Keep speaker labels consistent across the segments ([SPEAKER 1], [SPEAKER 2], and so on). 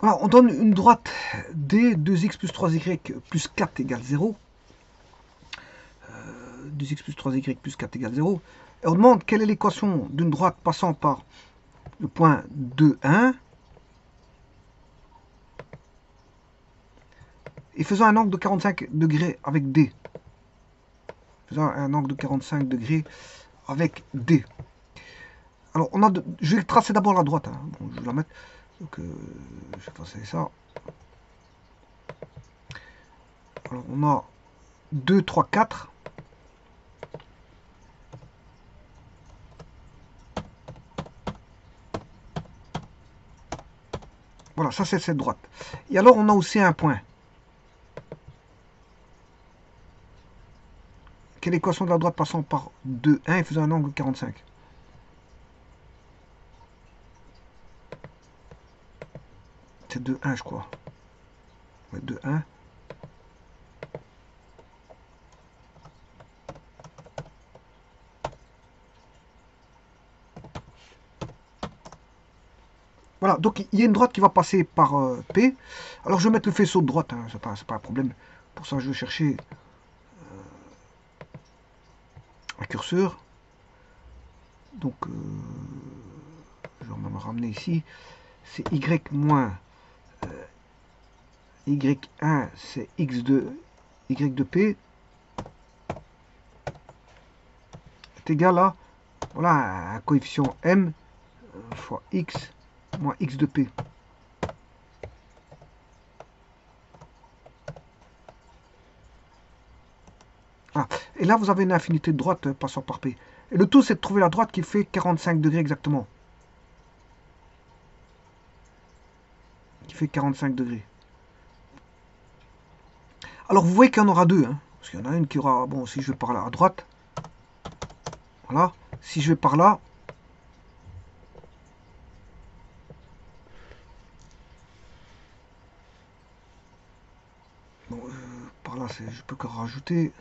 [SPEAKER 1] Voilà, on donne une droite D, 2x plus 3y plus 4 égale 0. 2x plus 3y plus 4 égale 0. Et on demande quelle est l'équation d'une droite passant par le point 2, 1 et faisant un angle de 45 degrés avec D. Faisant un angle de 45 degrés avec D. Alors, je vais tracer d'abord la droite. Hein. Bon, je vais la mettre. Donc, je vais passer ça. Alors, on a 2, 3, 4. Voilà, ça c'est cette droite. Et alors, on a aussi un point. Quelle est l'équation de la droite passant par 2, 1 et faisant un angle 45? C'est 2, 1, je crois. Ouais, 2, 1. Voilà, donc il y a une droite qui va passer par P. Alors je vais mettre le faisceau de droite, hein, c'est pas un problème. Pour ça, je vais chercher un curseur. Donc, je vais me ramener ici. C'est Y moins Y1, c'est X de Y de P. Est égal à, voilà, un coefficient M fois X moins X de P. Ah. Et là, vous avez une infinité de droites passant par P. Et le tout, c'est de trouver la droite qui fait 45 degrés exactement. Qui fait 45 degrés. Alors, vous voyez qu'il y en aura deux. Hein, parce qu'il y en a une qui aura... Bon, si je vais par là à droite. Voilà. Si je vais par là... Bon, par là, je peux que rajouter...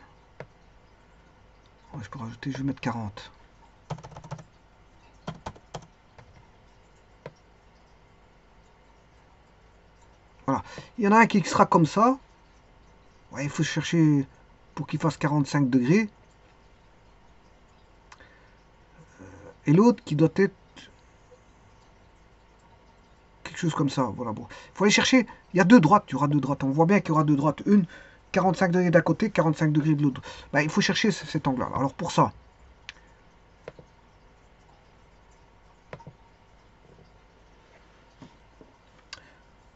[SPEAKER 1] Ouais, je peux rajouter, je vais mettre 40. Voilà. Il y en a un qui sera comme ça. Ouais, il faut chercher pour qu'il fasse 45 degrés. Et l'autre qui doit être quelque chose comme ça. Voilà, bon. Il faut aller chercher. Il y a deux droites. Il y aura deux droites. On voit bien qu'il y aura deux droites. Une, 45 degrés d'un côté, 45 degrés de l'autre. Ben, il faut chercher cet angle-là. Alors pour ça,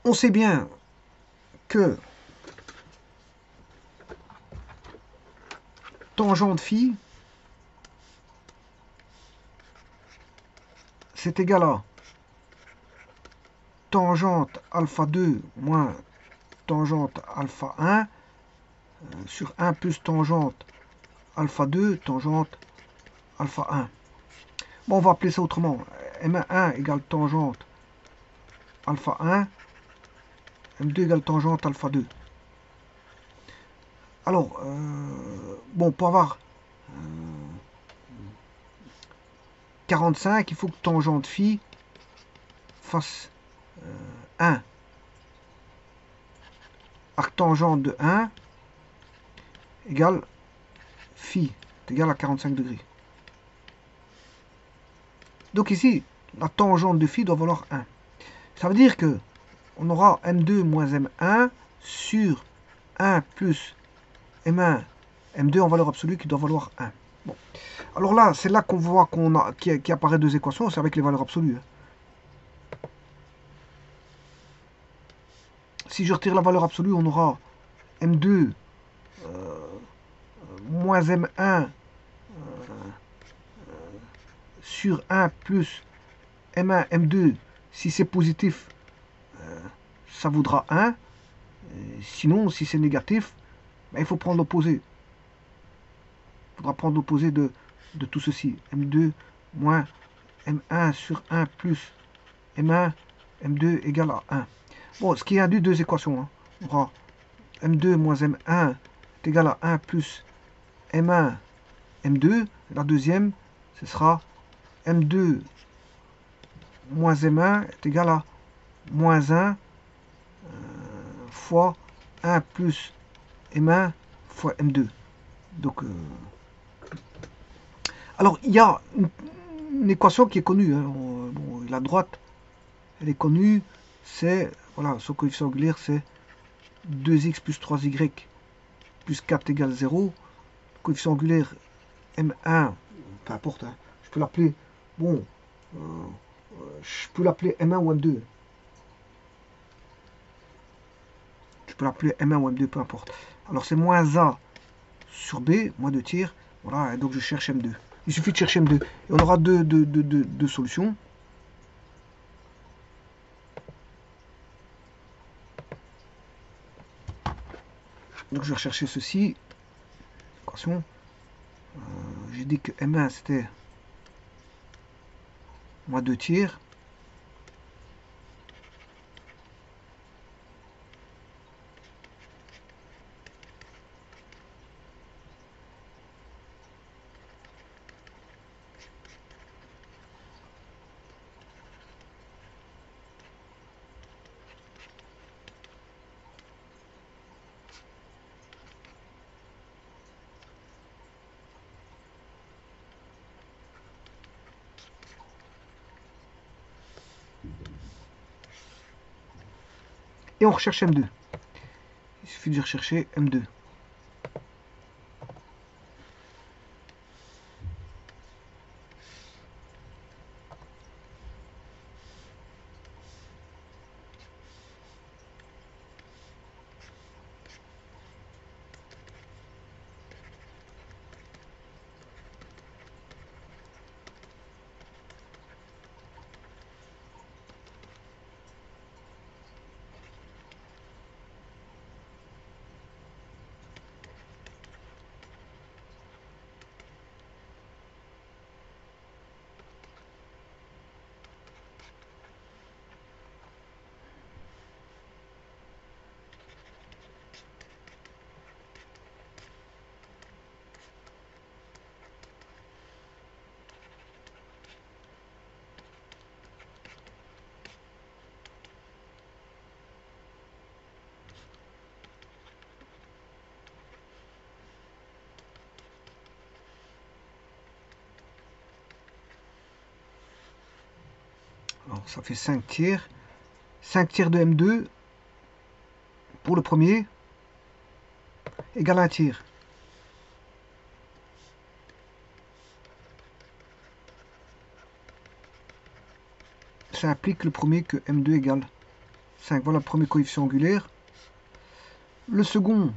[SPEAKER 1] on sait bien que tangente phi, c'est égal à tangente alpha 2 moins tangente alpha 1 sur 1 plus tangente alpha 2 tangente alpha 1. Bon, on va appeler ça autrement. M1 égale tangente alpha 1, M2 égale tangente alpha 2. Alors, bon, pour avoir 45, il faut que tangente phi fasse 1. Arctangente de 1 égale phi, est égal à 45 degrés. Donc ici, la tangente de phi doit valoir 1. Ça veut dire que on aura M2 moins M1 sur 1 plus M1, M2 en valeur absolue qui doit valoir 1. Bon. Alors là, c'est là qu'on voit qu'il apparaît deux équations, c'est avec les valeurs absolues. Si je retire la valeur absolue, on aura M2 moins M1 sur 1 plus M1, M2. Si c'est positif, ça vaudra 1. Sinon, si c'est négatif, ben, il faut prendre l'opposé. Il faudra prendre l'opposé de tout ceci. M2 moins M1 sur 1 plus M1, M2 égale à 1. Bon, ce qui induit deux équations. Hein. On aura M2 moins M1 est égal à 1 plus M1, M2. La deuxième, ce sera M2 moins M1 est égal à moins 1 fois 1 plus M1 fois M2. Donc, alors, il y a une équation qui est connue. Hein. Bon, la droite, elle est connue. C'est, voilà, son coefficient angulaire, c'est 2x plus 3y plus 4 égale 0. Coefficient angulaire M1, peu importe, hein. Je peux l'appeler, bon, je peux l'appeler M1 ou M2. Je peux l'appeler M1 ou M2, peu importe. Alors c'est moins A sur B, moins 2 tiers. Voilà, et donc je cherche M2. Il suffit de chercher M2. Et on aura deux solutions. Donc je vais rechercher ceci. Équation. J'ai dit que M1 c'était moins 2 tiers. Et on recherche M2. Il suffit de rechercher M2. Alors ça fait 5 tiers. 5 tiers de M2 pour le premier égale 1 tiers. Ça implique le premier que M2 égale 5. Voilà le premier coefficient angulaire. Le second,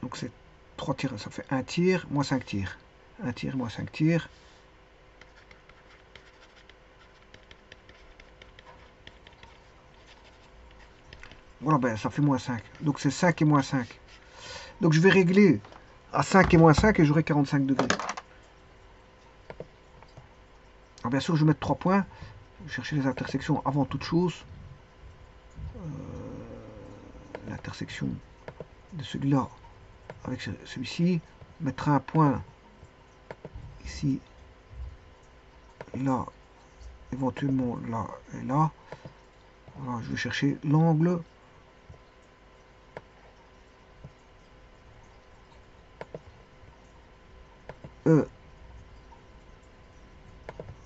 [SPEAKER 1] donc c'est 3 tiers, ça fait 1 tiers, moins 5 tiers. 1 tiers, moins 5 tiers. Voilà, ben ça fait moins 5. Donc c'est 5 et moins 5. Donc je vais régler à 5 et moins 5 et j'aurai 45 degrés. Alors bien sûr, je vais mettre 3 points. Je vais chercher les intersections avant toute chose. L'intersection de celui-là avec celui-ci. Mettre un point ici, là, éventuellement là et là. Voilà, je vais chercher l'angle. E,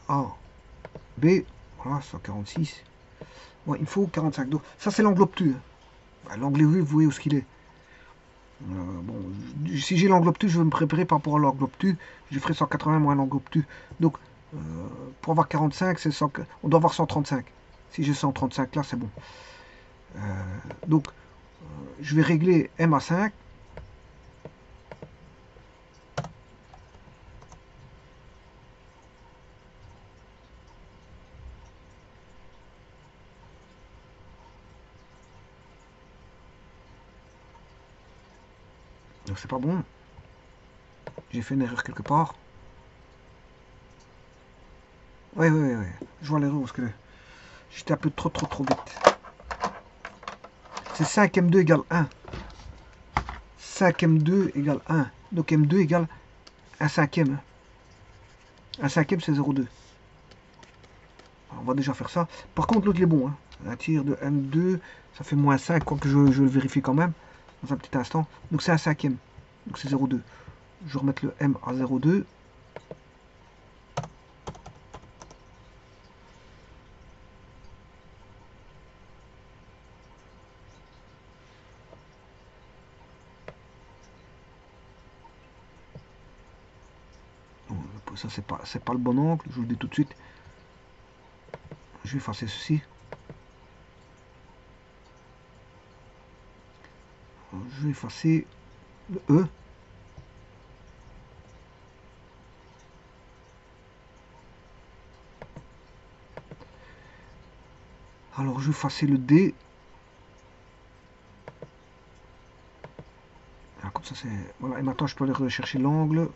[SPEAKER 1] A, B, voilà, 146. Bon, il me faut 45. Donc, ça, c'est l'angle obtus. L'angle vu, vous voyez où ce qu'il est. Bon, si j'ai l'angle obtus, je vais me préparer par rapport à l'angle obtus. Je ferai 180 moins l'angle obtus. Donc, pour avoir 45, on doit avoir 135. Si j'ai 135 là, c'est bon. Donc, je vais régler M à 5. Donc, c'est pas bon. J'ai fait une erreur quelque part. Ouais. Je vois l'erreur parce que j'étais un peu trop vite. C'est 5M2 égale 1. 5M2 égale 1. Donc M2 égale 1 cinquième. Un cinquième, c'est 0,2. On va déjà faire ça. Par contre, l'autre, il est bon. Hein. Un tiers de M2, ça fait moins 5, quoique je le vérifie quand même, dans un petit instant. Donc c'est un cinquième. Donc c'est 0,2. Je vais remettre le M à 0,2. Ça, c'est pas le bon angle. Je vous le dis tout de suite. Je vais effacer ceci. Je vais effacer le E. Alors je vais effacer le D. Alors, comme ça c'est... Voilà, et maintenant je peux aller rechercher l'angle.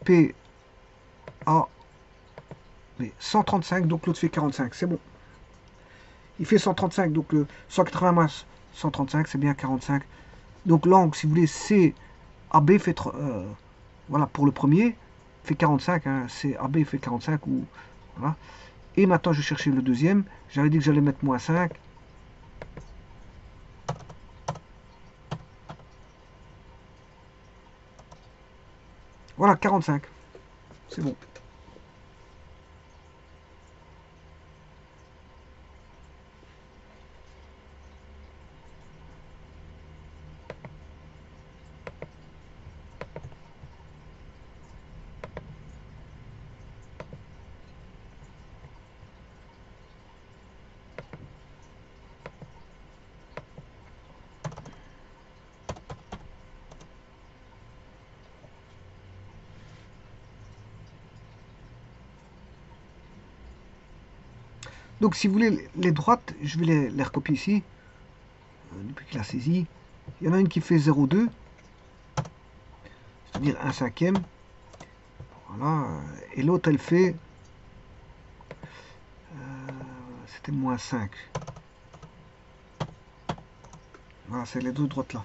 [SPEAKER 1] P, A, B. 135, donc l'autre fait 45, c'est bon. Il fait 135, donc 180 moins 135, c'est bien 45. Donc l'angle, si vous voulez, C, AB fait... voilà, pour le premier, fait 45. Hein, C, AB fait 45. Ou, voilà. Et maintenant, je vais chercher le deuxième. J'avais dit que j'allais mettre moins 5. Voilà, 45. C'est bon. Donc, si vous voulez, les droites, je vais les recopier ici. Depuis qu'il a saisi. Il y en a une qui fait 0,2. C'est-à-dire un cinquième. Voilà. Et l'autre, elle fait... c'était moins 5. Voilà, c'est les deux droites là.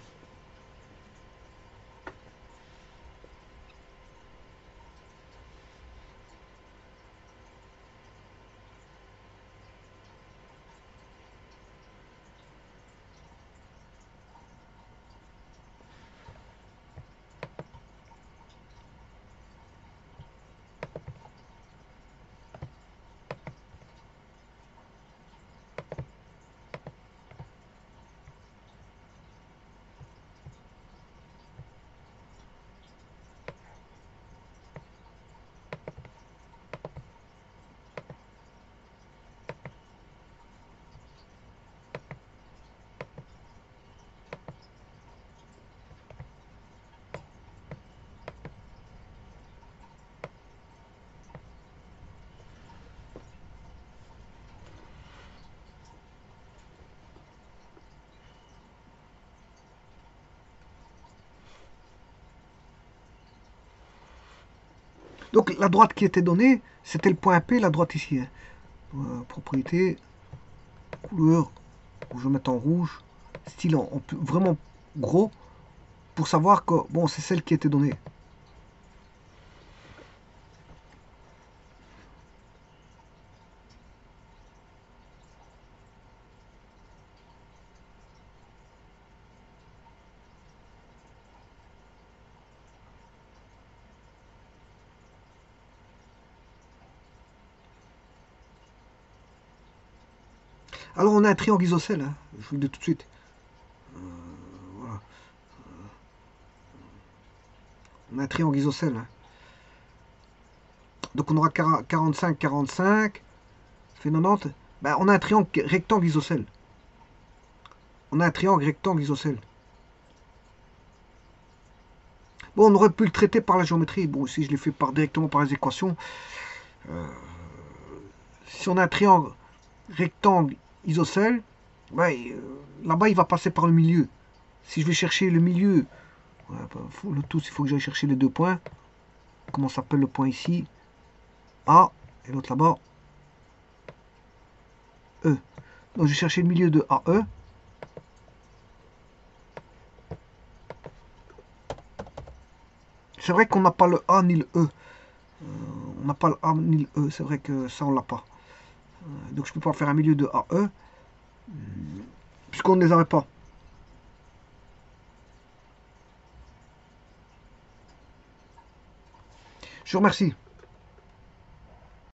[SPEAKER 1] Donc, la droite qui était donnée, c'était le point P, la droite ici. Hein. Propriété, couleur, je vais mettre en rouge, style vraiment gros, pour savoir que, bon, c'est celle qui était donnée. Alors, on a un triangle isocèle, hein, je vous le dis tout de suite. Voilà. On a un triangle isocèle. Hein. Donc, on aura 45, 45, ça fait 90. Ben, on a un triangle rectangle isocèle. On a un triangle rectangle isocèle. Bon, on aurait pu le traiter par la géométrie. Bon, ici, je l'ai fait directement par les équations. Si on a un triangle rectangle isocèle, ben, là-bas, il va passer par le milieu. Si je vais chercher le milieu, le tout, il faut que j'aille chercher les deux points. Comment s'appelle le point ici? A, et l'autre là-bas, E. Donc, je vais chercher le milieu de AE. C'est vrai qu'on n'a pas le A ni le E. On n'a pas le A ni le E. C'est vrai que ça, on l'a pas. Donc, je peux pas faire un milieu de AE. Puisqu'on ne les aurait pas. Je vous remercie.